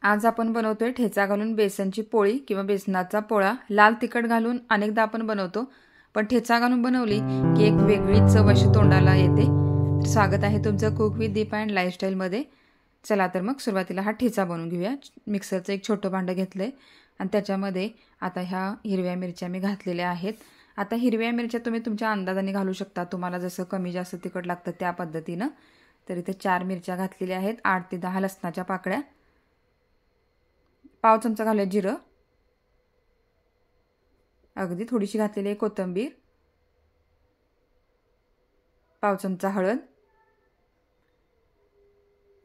आज आपण बनवतोय ठेचा घालून बेसनची पोळी किंवा बेसनाचा पोळा। लाल तिखट घालून अनेकदा आपण बनवतो, पण ठेचा घालून बनवली की एक वेगळीच चव अशी तोंडाला येते। स्वागत आहे तुमचं cook with Deepa and lifestyle मध्ये। चला तर मग सुरुवातीला हा ठेचा बनवून घेऊया। मिक्सरचं एक छोटं भांडं घेतलंय आणि त्याच्यामध्ये आता ह्या हिरव्या मिरच्या मी घातलेल्या आहेत। आता हिरव्या मिरच्या तुम्ही तुमच्या अंदाजाने घालू शकता, तुम्हाला जसं कमी जास्त तिखट लागतं त्या पद्धतीनं। तर इथे 4 मिरच्या घातलेल्या आहेत, 8 ते 10 लसणाच्या पाकळ्या, पाव चमचा घालूया जिरं, अगदी थोडीशी घातलेली आहे कोथिंबीर, पाव चमचा हळद,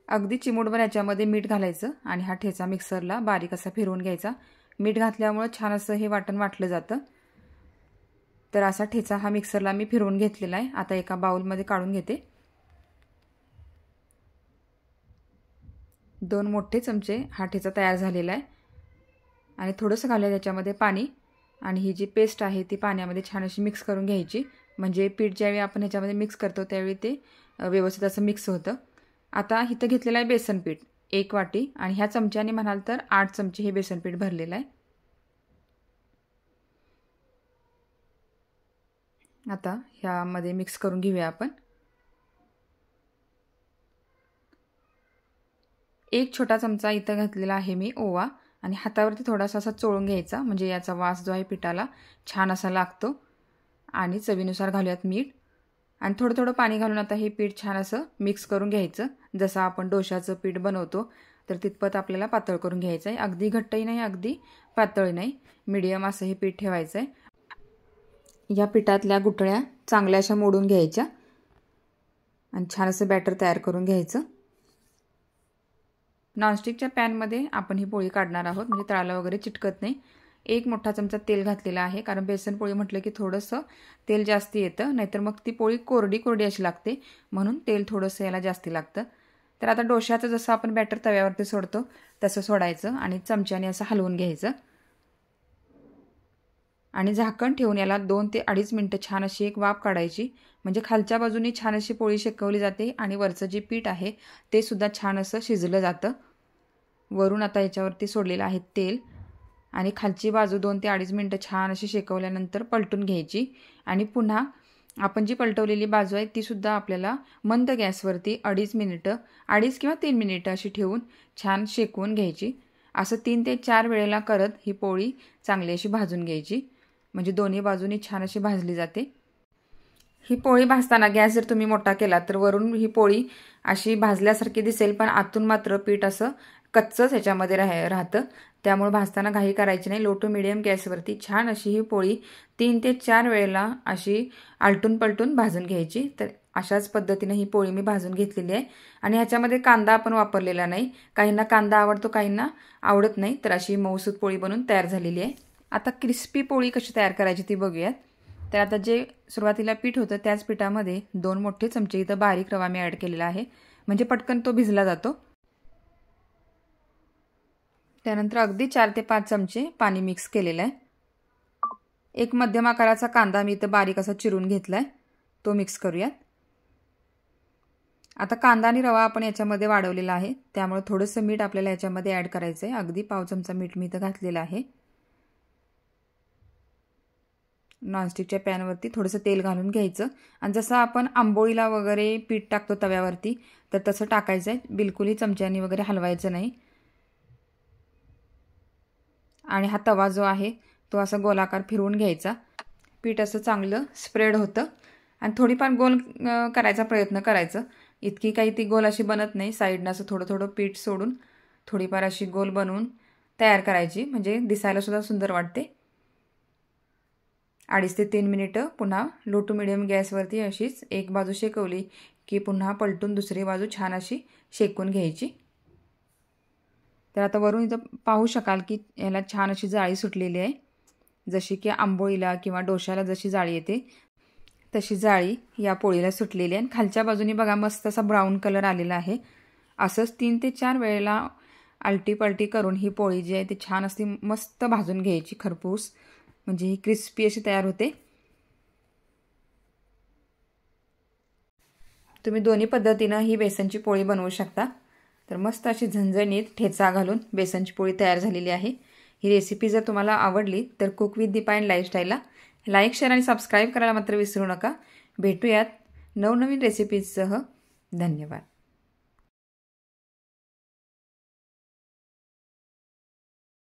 अगदी चिमूटभर याच्यामध्ये मीठ घालायचं आणि हा ठेचा मिक्सरला बारीक असा फिरवून घ्यायचा। मीठ घातल्यामुळे छान असं हे वाटण वाटलं जातं। तर असा ठेचा हा मिक्सरला मी फिरवून घेतलेला आहे। आता एका बाउलमध्ये काढून घेते। 2 मोठे चमचे हा ठेचा तयार झालेला आहे आणि थोडंसं घालूया त्याच्यामध्ये पाणी आणि ही जी पेस्ट आहे ती पाण्यामध्ये छान अशी मिक्स करून घ्यायची, म्हणजे पीठ ज्यावेळी आपण ह्याच्यामध्ये मिक्स करतो त्यावेळी ते व्यवस्थित असं मिक्स होतं। आता इथं घेतलेलं आहे बेसन पीठ 1 वाटी आणि ह्या चमच्याने म्हणाल तर 8 चमचे हे बेसन पीठ भरलेलं आहे। आता ह्यामध्ये मिक्स करून घेऊया आपण। एक छोटा चमचा इथं घातलेला आहे मी ओवा आणि हातावरती थोडासा असा चोळून घ्यायचा, म्हणजे याचा वास जो आहे पिठाला छान असा लागतो। आणि चवीनुसार घालूयात मीठ आणि थोडं थोडं पाणी घालून आता हे पीठ छान असं मिक्स करून घ्यायचं। जसं आपण डोशाचं पीठ बनवतो तर तितपत आपल्याला पातळ करून घ्यायचं आहे। अगदी घट्टही नाही अगदी पातळही नाही, मीडियम असं हे पीठ ठेवायचं आहे। या पिठातल्या गुठळ्या चांगल्या अशा मोडून घ्यायच्या आणि छान असं बॅटर तयार करून घ्यायचं। नॉनस्टिकच्या पॅनमध्ये आपण ही पोळी काढणार आहोत, म्हणजे तळाला वगैरे चिटकत नाही। 1 मोठा चमचा तेल घातलेला आहे, कारण बेसन पोळी म्हटलं की थोडंसं तेल जास्ती येतं, नाहीतर मग ती पोळी कोरडी कोरडी अशी लागते, म्हणून तेल थोडंसं याला जास्ती लागतं। तर आता डोशाचं जसं आपण बॅटर तव्यावरती सोडतो तसं सोडायचं आणि चमच्याने असं हलवून घ्यायचं आणि झाकण ठेवून याला 2 ते 2.5 मिनिटं छान अशी एक वाफ काढायची, म्हणजे खालच्या बाजूनी छान अशी पोळी शेकवली जाते आणि वरचं जे पीठ आहे ते सुद्धा छान असं शिजलं जातं। वरून आता याच्यावरती सोडलेलं आहे तेल आणि खालची बाजू 2 ते 2.5 मिनिटं छान अशी शेकवल्यानंतर पलटून घ्यायची आणि पुन्हा आपण जी पलटवलेली बाजू आहे ती सुद्धा आपल्याला मंद गॅसवरती 2.5 मिनिटं 2.5 किंवा 3 मिनिटं अशी ठेवून छान शेकवून घ्यायची। असं 3 ते 4 वेळेला करत ही पोळी चांगली अशी भाजून घ्यायची, म्हणजे दोन्ही बाजूनी छान अशी भाजली जाते। ही पोळी भाजताना गॅस जर तुम्ही मोठा केला तर वरून ही पोळी अशी भाजल्यासारखी दिसेल, पण आतून मात्र पीठ असं कच्चंच ह्याच्यामध्ये राहतं। त्यामुळे भाजताना घाई करायची नाही। लो टू मिडियम गॅसवरती छान अशी ही पोळी 3 ते 4 वेळेला अशी आलटून पलटून भाजून घ्यायची। तर अशाच पद्धतीने ही पोळी मी भाजून घेतलेली आहे आणि ह्याच्यामध्ये कांदा आपण वापरलेला नाही। काहींना कांदा आवडतो, काहींना आवडत नाही। तर अशी मऊसूत पोळी बनून तयार झालेली आहे। आता क्रिस्पी पोळी कशी तयार करायची ती बघूयात। तर आता जे सुरुवातीला पीठ होतं त्याच पिठामध्ये 2 मोठे चमचे इथं बारीक रवा मी ॲड केलेला आहे, म्हणजे पटकन तो भिजला जातो। त्यानंतर अगदी 4 ते 5 चमचे पाणी मिक्स केलेलं आहे। एक मध्यम आकाराचा कांदा मी इथं बारीक असा चिरून घेतलाय, तो मिक्स करूयात। आता कांदा आणि रवा आपण याच्यामध्ये वाढवलेला आहे, त्यामुळे थोडंसं मीठ आपल्याला याच्यामध्ये ॲड करायचं आहे। अगदी पाव चमचा मीठ मी इथं घातलेलं आहे। नॉनस्टिकच्या पॅनवरती थोडंसं तेल घालून घ्यायचं आणि जसं आपण आंबोळीला वगैरे पीठ टाकतो तव्यावरती तर तसं टाकायचं आहे, बिलकुलही चमच्यानी वगैरे हलवायचं नाही। आणि हा तवा जो आहे तो असा गोलाकार फिरवून घ्यायचा, पीठ असं चांगलं स्प्रेड होतं आणि थोडीफार गोल करायचा प्रयत्न करायचं। इतकी काही ती गोल अशी बनत नाही, साईडनं असं थोडं थोडं पीठ सोडून थोडीफार अशी गोल बनवून तयार करायची, म्हणजे दिसायला सुद्धा सुंदर वाटते। 2.5 ते 3 मिनिटं पुन्हा लो टू मिडियम गॅसवरती अशीच एक बाजू शेकवली की पुन्हा पलटून दुसरी बाजू छान अशी शेकून घ्यायची। तर आता वरून इथं पाहू शकाल की याला छान अशी जाळी सुटलेली आहे, जशी की आंबोळीला किंवा डोशाला जशी जाळी येते तशी जाळी या पोळीला सुटलेली आहे। आणि खालच्या बाजूनी बघा मस्त असा ब्राऊन कलर आलेला आहे। असंच 3 ते 4 वेळेला आलटी पलटी करून ही पोळी जी आहे ती छान अशी मस्त भाजून घ्यायची खरपूस, म्हणजे ही क्रिस्पी अशी तयार होते। तुम्ही दोन्ही पद्धतीनं ही बेसनची पोळी बनवू शकता। तर मस्त अशी झणझणीत ठेचा घालून बेसनची पोळी तयार झालेली आहे। ही रेसिपी जर तुम्हाला आवडली तर कुक विथ दीपा अँड लाईफस्टाईलला लाईक, शेअर आणि सबस्क्राईब करायला मात्र विसरू नका। भेटूयात नवनवीन रेसिपीजसह। धन्यवाद।